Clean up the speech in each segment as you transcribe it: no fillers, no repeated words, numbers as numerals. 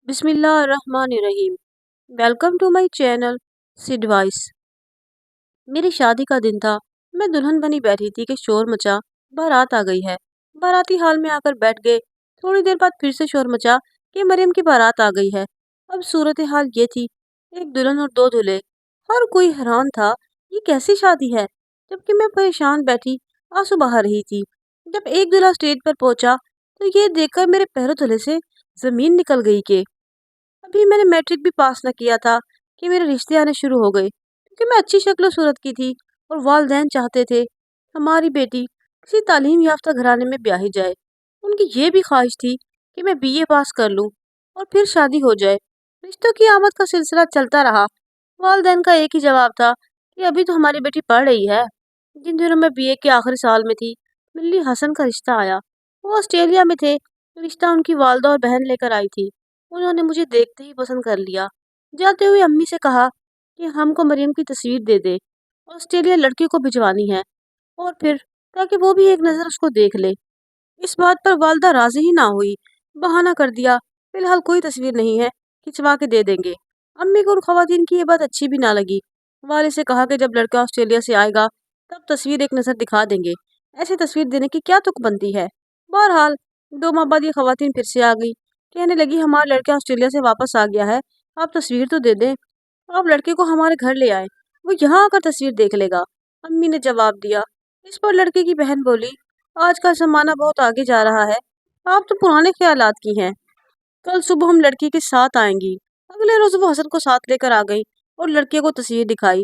بسم اللہ الرحمن الرحیم۔ Welcome to my channel sad voice. میری شادی کا دن تھا۔ میں دلہن بنی بیٹھی تھی کہ شور مچا، بارات آ گئی ہے۔ باراتی حال میں آ کر بیٹھ گئے۔ تھوڑی دیر بعد پھر سے شور مچا کہ مریم کی بارات آ گئی ہے۔ اب صورتحال یہ تھی، ایک دلہن اور دو دلہے۔ ہر کوئی حیران تھا، یہ کیسی شادی ہے؟ جبکہ میں پریشان بیٹھی آنسو بہا رہی تھی۔ جب ایک دلہا اسٹیج پر پہنچا تو یہ دیکھ کر میرے پیروں تلے سے زمین نکل گئی کہ ابھی میں نے میٹرک بھی پاس نہ کیا تھا کہ میرے رشتے آنے شروع ہو گئے، کیونکہ میں اچھی شکل و صورت کی تھی اور والدین چاہتے تھے ہماری بیٹی کسی تعلیم یافتہ گھرانے میں بیاہی جائے۔ ان کی یہ بھی خواہش تھی کہ میں بی اے پاس کر لوں اور پھر شادی ہو جائے۔ رشتوں کی آمد کا سلسلہ چلتا رہا۔ والدین کا ایک ہی جواب تھا کہ ابھی تو ہماری بیٹی پڑھ رہی ہے۔ جن دنوں میں بی اے کے آخری سال میں تھی، ملی حسن کا رشتہ آیا۔ وہ آسٹریلیا میں تھے۔ رشتہ ان کی والدہ اور بہن لے کر آئی تھی۔ انہوں نے مجھے دیکھتے ہی پسند کر لیا۔ جاتے ہوئے امی سے کہا کہ ہم کو مریم کی تصویر دے دے، آسٹریلیا لڑکی کو بھجوانی ہے، اور پھر تاکہ وہ بھی ایک نظر اس کو دیکھ لے۔ اس بات پر والدہ راضی ہی نہ ہوئی، بہانہ کر دیا فی الحال کوئی تصویر نہیں ہے، کھنچوا کے دے دیں گے۔ امی کو ان خواتین کی یہ بات اچھی بھی نہ لگی۔ والد سے کہا کہ جب لڑکا آسٹریلیا سے آئے گا تب تصویر ایک نظر دکھا دیں گے، ایسی تصویر دینے کی کیا تک بنتی ہے۔ بہرحال 2 ماہ بعد یہ خواتین پھر سے آ گئی، کہنے لگی ہمارا لڑکا آسٹریلیا سے واپس آ گیا ہے، آپ تصویر تو دے دیں، آپ لڑکے کو ہمارے گھر لے آئے، وہ یہاں آ کر تصویر دیکھ لے گا۔ امی نے جواب دیا۔ اس پر لڑکے کی بہن بولی، آج کا زمانہ بہت آگے جا رہا ہے، آپ تو پرانے خیالات کی ہیں، کل صبح ہم لڑکی کے ساتھ آئیں گی۔ اگلے روز وہ حسن کو ساتھ لے کر آ گئی اور لڑکے کو تصویر دکھائی۔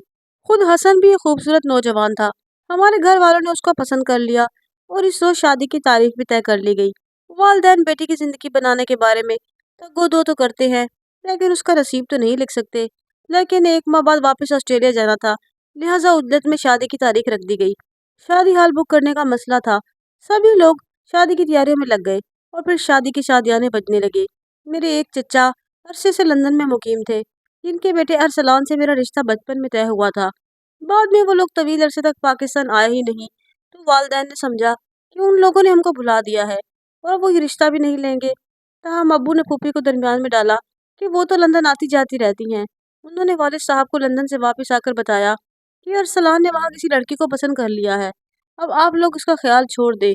خود حسن بھی ایک خوبصورت نوجوان تھا۔ ہمارے گھر والوں نے اس کو پسند کر لیا اور اس روز شادی کی تاریخ بھی طے کر لی گئی۔ والدین بیٹی کی زندگی بنانے کے بارے میں تگ دو تو کرتے ہیں، لیکن اس کا نصیب تو نہیں لکھ سکتے۔ لیکن 1 ماہ بعد واپس آسٹریلیا جانا تھا، لہٰذا عدت میں شادی کی تاریخ رکھ دی گئی۔ شادی ہال بک کرنے کا مسئلہ تھا۔ سبھی لوگ شادی کی تیاریوں میں لگ گئے اور پھر شادی کی شادیانے بجنے لگے۔ میرے ایک چچا عرصے سے لندن میں مقیم تھے، جن کے بیٹے ارسلان سے میرا رشتہ بچپن میں طے ہوا تھا۔ بعد میں وہ لوگ طویل عرصے تک پاکستان آئے ہی نہیں، تو والدین نے سمجھا کہ ان لوگوں نے ہم کو بھلا دیا ہے اور وہ یہ رشتہ بھی نہیں لیں گے۔ تاہم ابو نے پھوپھی کو درمیان میں ڈالا کہ وہ تو لندن آتی جاتی رہتی ہیں۔ انہوں نے والد صاحب کو لندن سے واپس آ کر بتایا کہ ارسلان نے وہاں کسی لڑکی کو پسند کر لیا ہے، اب آپ لوگ اس کا خیال چھوڑ دیں۔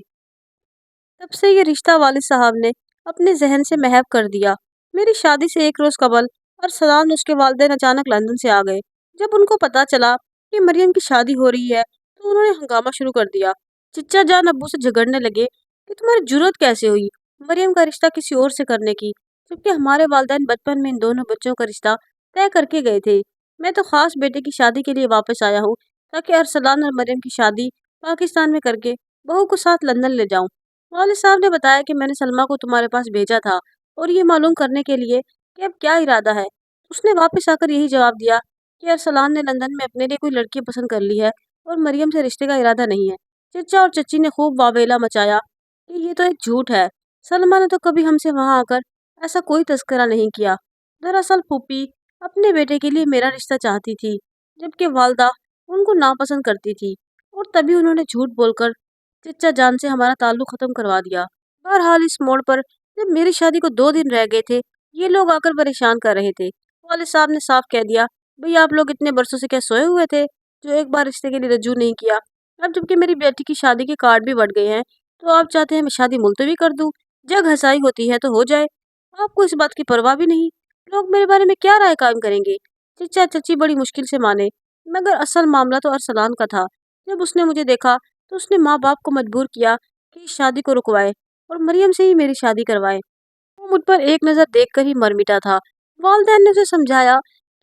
تب سے یہ رشتہ والد صاحب نے اپنے ذہن سے محو کر دیا۔ میری شادی سے 1 روز قبل ارسلان اور اس کے والدین اچانک لندن سے آ گئے۔ جب ان کو پتا چلا کہ مریم کی شادی ہو رہی ہے تو انہوں نے ہنگامہ شروع کر دیا۔ چچا جان ابو سے جھگڑنے لگے کہ تمہاری جرأت کیسے ہوئی مریم کا رشتہ کسی اور سے کرنے کی، جبکہ ہمارے والدین بچپن میں ان دونوں بچوں کا رشتہ طے کر کے گئے تھے۔ میں تو خاص بیٹے کی شادی کے لیے واپس آیا ہوں تاکہ ارسلان اور مریم کی شادی پاکستان میں کر کے بہو کو ساتھ لندن لے جاؤں۔ والد صاحب نے بتایا کہ میں نے سلمیٰ کو تمہارے پاس بھیجا تھا اور یہ معلوم کرنے کے لیے کہ اب کیا ارادہ ہے۔ اس نے واپس آ کر یہی جواب دیا کہ ارسلان نے لندن میں اپنے لیے کوئی لڑکی پسند کر لی ہے اور مریم سے رشتے کا ارادہ نہیں ہے۔ چچا اور چچی نے خوب واویلا مچایا کہ یہ تو ایک جھوٹ ہے، سلمیٰ نے تو کبھی ہم سے وہاں آ کر ایسا کوئی تذکرہ نہیں کیا۔ دراصل پھوپھی اپنے بیٹے کے لیے میرا رشتہ چاہتی تھی، جبکہ والدہ ان کو ناپسند کرتی تھی، اور تبھی انہوں نے جھوٹ بول کر چچا جان سے ہمارا تعلق ختم کروا دیا۔ بہرحال اس موڑ پر جب میری شادی کو 2 دن رہ گئے تھے، یہ لوگ آ کر پریشان کر رہے تھے۔ والد صاحب نے صاف کہہ دیا، بھئی آپ لوگ اتنے برسوں سے کیا سوئے ہوئے تھے جو ایک بار رشتے کے لیے رجوع نہیں کیا؟ اب جبکہ میری بیٹی کی شادی کے کارڈ بھی بڑھ گئے ہیں تو آپ چاہتے ہیں میں شادی ملتوی کر دوں؟ جگ ہنسائی ہوتی ہے تو ہو جائے، آپ کو اس بات کی پرواہ بھی نہیں، لوگ میرے بارے میں کیا رائے قائم کریں گے؟ چچا چچی بڑی مشکل سے مانے، مگر اصل معاملہ تو ارسلان کا تھا۔ جب اس نے مجھے دیکھا تو اس نے ماں باپ کو مجبور کیا کہ اس شادی کو رکوائے اور مریم سے ہی میری شادی کروائے۔ وہ مجھ پر ایک نظر دیکھ کر ہی مر مٹا تھا۔ والدین نے اسے سمجھایا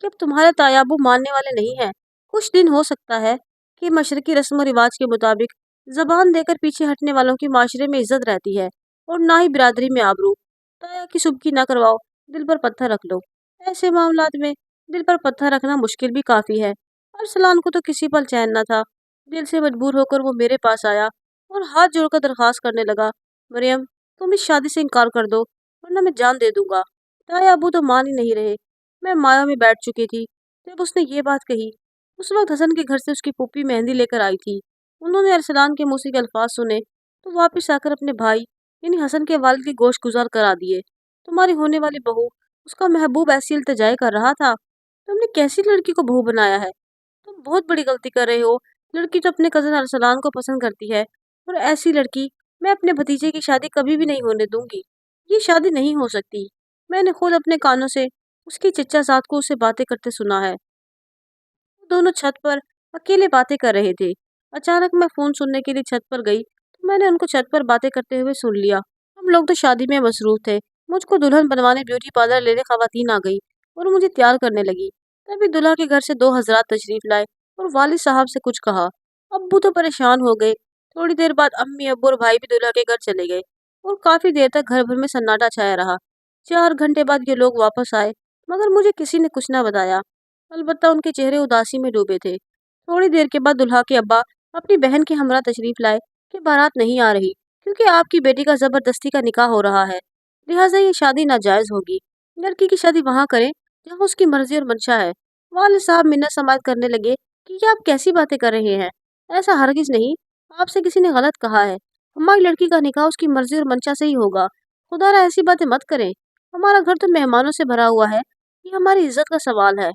کہ اب تمہارے تایابو ماننے والے نہیں ہیں، کچھ دن ہو سکتا ہے کہ مشرقی رسم و رواج کے مطابق زبان دے کر پیچھے ہٹنے والوں کی معاشرے میں عزت رہتی ہے اور نہ ہی برادری میں آبرو۔ تایا کی سبکی نہ کرواؤ، دل پر پتھر رکھ لو۔ ایسے معاملات میں دل پر پتھر رکھنا مشکل بھی کافی ہے۔ ارسلان کو تو کسی پل چین نہ تھا۔ دل سے مجبور ہو کر وہ میرے پاس آیا اور ہاتھ جوڑ کر درخواست کرنے لگا، مریم تم اس شادی سے انکار کر دو ورنہ میں جان دے دوں گا۔ تایا ابو تو مان ہی نہیں رہے۔ میں مایا میں بیٹھ چکی تھی جب اس نے یہ بات کہی۔ اس وقت حسن کے گھر سے اس کی پھوپھی مہندی لے کر آئی تھی۔ انہوں نے ارسلان کے منہ سے کے الفاظ سنے تو واپس آ کر اپنے بھائی یعنی حسن کے والد کی گوش گزار کرا دیے۔ تمہاری ہونے والی بہو اس کا محبوب ایسی التجائے کر رہا تھا۔ تم نے کیسی لڑکی کو بہو بنایا ہے؟ تم بہت بڑی غلطی کر رہے ہو۔ لڑکی تو اپنے کزن ارسلان کو پسند کرتی ہے، اور ایسی لڑکی میں اپنے بھتیجے کی شادی کبھی بھی نہیں ہونے دوں گی۔ یہ شادی نہیں ہو سکتی۔ میں نے خود اپنے کانوں سے اس کی چچا زاد کو اسے باتیں کرتے سنا ہے۔ وہ دونوں چھت پر اکیلے باتیں کر رہے تھے۔ اچانک میں فون سننے کے لیے چھت پر گئی تو میں نے ان کو چھت پر باتیں کرتے ہوئے سن لیا۔ ہم لوگ تو شادی میں مصروف تھے۔ مجھ کو دلہن بنوانے بیوٹی پارلر لینے خواتین آ گئی اور مجھے تیار کرنے لگی۔ تبھی دلہا کے گھر سے دو حضرات تشریف لائے اور والد صاحب سے کچھ کہا۔ ابو تو پریشان ہو گئے۔ تھوڑی دیر بعد امی، ابو اور بھائی بھی دلہا کے گھر چلے گئے اور کافی دیر تک گھر بھر میں سناٹا چھایا رہا۔ 4 گھنٹے بعد یہ لوگ واپس آئے، مگر مجھے کسی نے کچھ نہ بتایا۔ البتہ ان کے چہرے اداسی میں ڈوبے تھے۔ تھوڑی دیر کے بعد دلہا کے ابا اپنی بہن کے ہمراہ تشریف لائے کہ بارات نہیں آ رہی کیونکہ آپ کی بیٹی کا زبردستی کا نکاح ہو رہا ہے، لہٰذا یہ شادی ناجائز ہوگی۔ لڑکی کی شادی وہاں کریں جہاں اس کی مرضی اور منشا ہے۔ والد صاحب منت سماعت کرنے لگے کہ یہ آپ کیسی باتیں کر رہے ہیں؟ ایسا ہرگز نہیں، آپ سے کسی نے غلط کہا ہے۔ ہماری لڑکی کا نکاح اس کی مرضی اور منشا سے ہی ہوگا۔ خدا را ایسی باتیں مت کریں۔ ہمارا گھر تو مہمانوں سے بھرا ہوا ہے، یہ ہماری عزت کا سوال ہے۔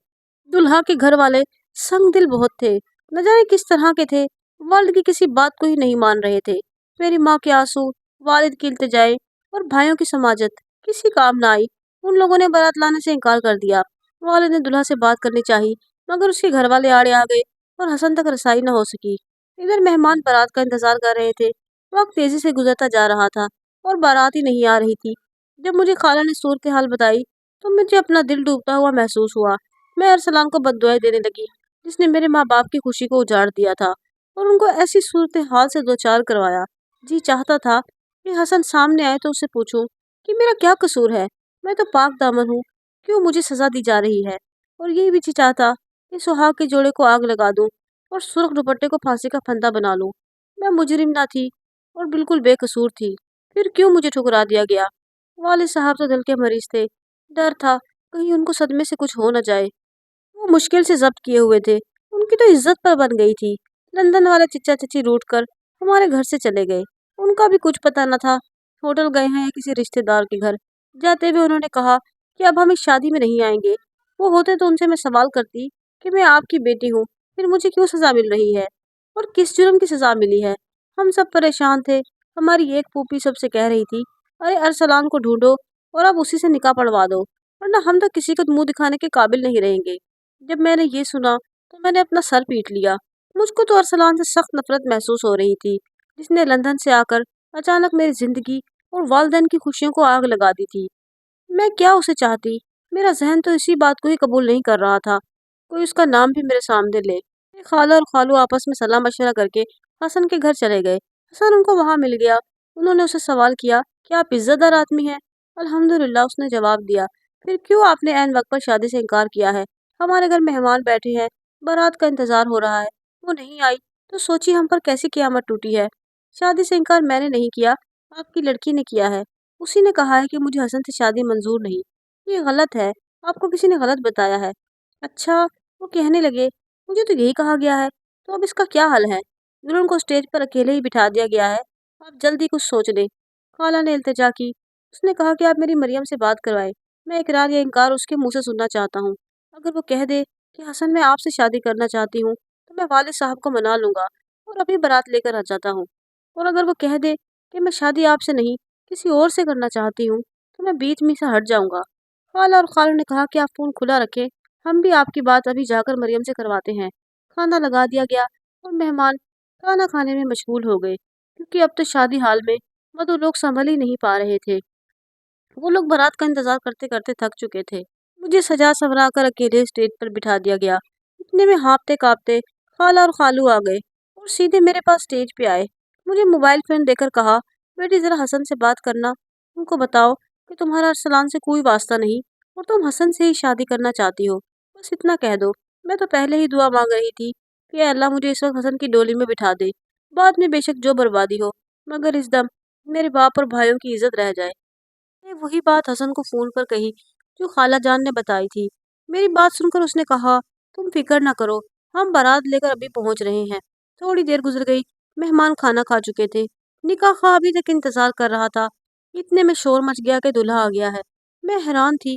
دلہا کے گھر والے سنگ دل بہت تھے، نہ جانے کس طرح کے تھے، والد کی کسی بات کو ہی نہیں مان رہے تھے۔ میری ماں کے آنسو، والد کی التجائے اور بھائیوں کی سماجت کسی کام نہ آئی۔ ان لوگوں نے بارات لانے سے انکار کر دیا۔ والد نے دلہا سے بات کرنی چاہی، مگر اس کے گھر والے آڑے آ گئے اور حسن تک رسائی نہ ہو سکی۔ ادھر مہمان بارات کا انتظار کر رہے تھے۔ وقت تیزی سے گزرتا جا رہا تھا اور بارات ہی نہیں آ رہی تھی۔ جب مجھے خالہ نے صورتحال بتائی تو مجھے اپنا دل ڈوبتا ہوا محسوس ہوا۔ میں ارسلان کو بد دعائیں دینے لگی، جس نے میرے ماں باپ کی خوشی کو اجاڑ دیا تھا اور ان کو ایسی صورتحال سے دوچار کروایا۔ جی چاہتا تھا کہ حسن سامنے آئے تو اسے پوچھوں کہ میرا کیا قصور ہے؟ میں تو پاک دامن ہوں، کیوں مجھے سزا دی جا رہی ہے؟ اور یہی بھی جی چاہتا کہ سہاگ کے جوڑے کو آگ لگا دوں اور سرخ دوپٹے کو پھانسی کا پھندا بنا لوں۔ میں مجرم نہ تھی اور بالکل بے قصور تھی، پھر کیوں مجھے ٹھکرا دیا گیا؟ والد صاحب تو دل کے مریض تھے۔ ڈر تھا کہیں ان کو صدمے سے کچھ ہو نہ جائے۔ وہ مشکل سے ضبط کیے ہوئے تھے۔ ان کی تو عزت پر بن گئی تھی۔ لندن والے چچا چچی روٹ کر ہمارے گھر سے چلے گئے۔ ان کا بھی کچھ پتہ نہ تھا ہوٹل گئے ہیں یا کسی رشتہ دار کے گھر۔ جاتے ہوئے انہوں نے کہا کہ اب ہم اس شادی میں نہیں آئیں گے۔ وہ ہوتے تو ان سے میں سوال کرتی کہ میں آپ کی بیٹی ہوں، پھر مجھے کیوں سزا مل رہی ہے اور کس جرم کی سزا ملی ہے؟ ہم سب پریشان تھے۔ ہماری ایک پھوپھی سب سے کہہ رہی تھی، ارے ارسلان کو ڈھونڈو اور اب اسی سے نکاح پڑھوا دو، ورنہ ہم تو کسی کو منہ دکھانے کے قابل نہیں رہیں گے۔ جب میں نے یہ سنا تو میں نے اپنا سر پیٹ لیا۔ مجھ کو تو ارسلان سے سخت نفرت محسوس ہو رہی تھی، جس نے لندن سے آ کر اچانک میری زندگی اور والدین کی خوشیوں کو آگ لگا دی تھی۔ میں کیا اسے چاہتی؟ میرا ذہن تو اسی بات کو ہی قبول نہیں کر رہا تھا کوئی اس کا نام بھی میرے سامنے لے۔ میری خالہ اور خالو آپس میں صلاح مشورہ کر کے حسن کے گھر چلے گئے۔ حسن ان کو وہاں مل گیا۔ انہوں نے اسے سوال کیا کہ آپ عزت دار آدمی ہیں؟ الحمدللہ، اس نے جواب دیا۔ پھر کیوں آپ نے عین وقت پر شادی سے انکار کیا ہے؟ ہمارے گھر مہمان بیٹھے ہیں، بارات کا انتظار ہو رہا ہے، وہ نہیں آئی تو سوچی ہم پر کیسی قیامت ٹوٹی ہے۔ شادی سے انکار میں نے نہیں کیا، آپ کی لڑکی نے کیا ہے۔ اسی نے کہا ہے کہ مجھے حسن سے شادی منظور نہیں۔ یہ غلط ہے، آپ کو کسی نے غلط بتایا ہے۔ اچھا، وہ کہنے لگے، مجھے تو یہی کہا گیا ہے، تو اب اس کا کیا حل ہے؟ دلہن کو اسٹیج پر اکیلے ہی بٹھا دیا گیا ہے، آپ جلدی کچھ سوچ لیں۔ خالہ نے التجا کی۔ اس نے کہا کہ آپ میری مریم سے بات کروائیں، میں اقرار یا انکار اس کے منہ سے سننا چاہتا ہوں۔ اگر وہ کہہ دے کہ حسن میں آپ سے شادی کرنا چاہتی ہوں تو میں والد صاحب کو منا لوں گا اور ابھی بارات لے کر آ جاتا ہوں، اور اگر وہ کہہ دے کہ میں شادی آپ سے نہیں کسی اور سے کرنا چاہتی ہوں تو میں بیچ میں سے ہٹ جاؤں گا۔ خالہ اور خالو نے کہا کہ آپ فون کھلا رکھیں، ہم بھی آپ کی بات ابھی جا کر مریم سے کرواتے ہیں۔ کھانا لگا دیا گیا اور مہمان کھانا کھانے میں مشغول ہو گئے، کیونکہ اب تو شادی حال میں مدعو لوگ سنبھل ہی نہیں پا رہے تھے۔ وہ لوگ بارات کا انتظار کرتے کرتے تھک چکے تھے۔ مجھے سجا سورا کر اکیلے اسٹیج پر بٹھا دیا گیا۔ اتنے میں ہانپتے کانپتے خالہ اور خالو آ گئے اور سیدھے میرے پاس اسٹیج پہ آئے۔ مجھے موبائل فون دے کر کہا، بیٹی ذرا حسن سے بات کرنا، ان کو بتاؤ کہ تمہارا ارسلان سے کوئی واسطہ نہیں اور تم حسن سے ہی شادی کرنا چاہتی ہو، بس اتنا کہہ دو۔ میں تو پہلے ہی دعا مانگ رہی تھی کہ اے اللہ مجھے اس وقت حسن کی ڈولی میں بٹھا دے، بعد میں بے شک جو بربادی ہو، مگر اس دم میرے باپ اور بھائیوں کی عزت رہ جائے۔ میں نے وہی بات حسن کو فون پر کہی جو خالہ جان نے بتائی تھی۔ میری بات سن کر اس نے کہا، تم فکر نہ کرو، ہم بارات لے کر ابھی پہنچ رہے ہیں۔ تھوڑی دیر گزر گئی، مہمان کھانا کھا چکے تھے، نکاح خواہ ابھی تک انتظار کر رہا تھا۔ اتنے میں شور مچ گیا کہ دلہا آ گیا ہے۔ میں حیران تھی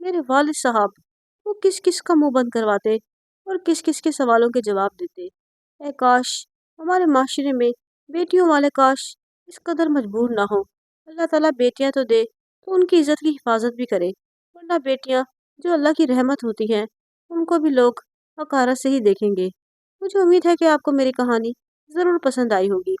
میرے والد صاحب وہ کس کس کا منہ بند کرواتے اور کس کس کے سوالوں کے جواب دیتے۔ اے کاش ہمارے معاشرے میں بیٹیوں والے کاش اس قدر مجبور نہ ہو۔ اللہ تعالیٰ بیٹیاں تو دے تو ان کی عزت کی حفاظت بھی کرے، ورنہ بیٹیاں جو اللہ کی رحمت ہوتی ہیں ان کو بھی لوگ حقارت سے ہی دیکھیں گے۔ مجھے امید ہے کہ آپ کو میری کہانی ضرور پسند آئی ہوگی۔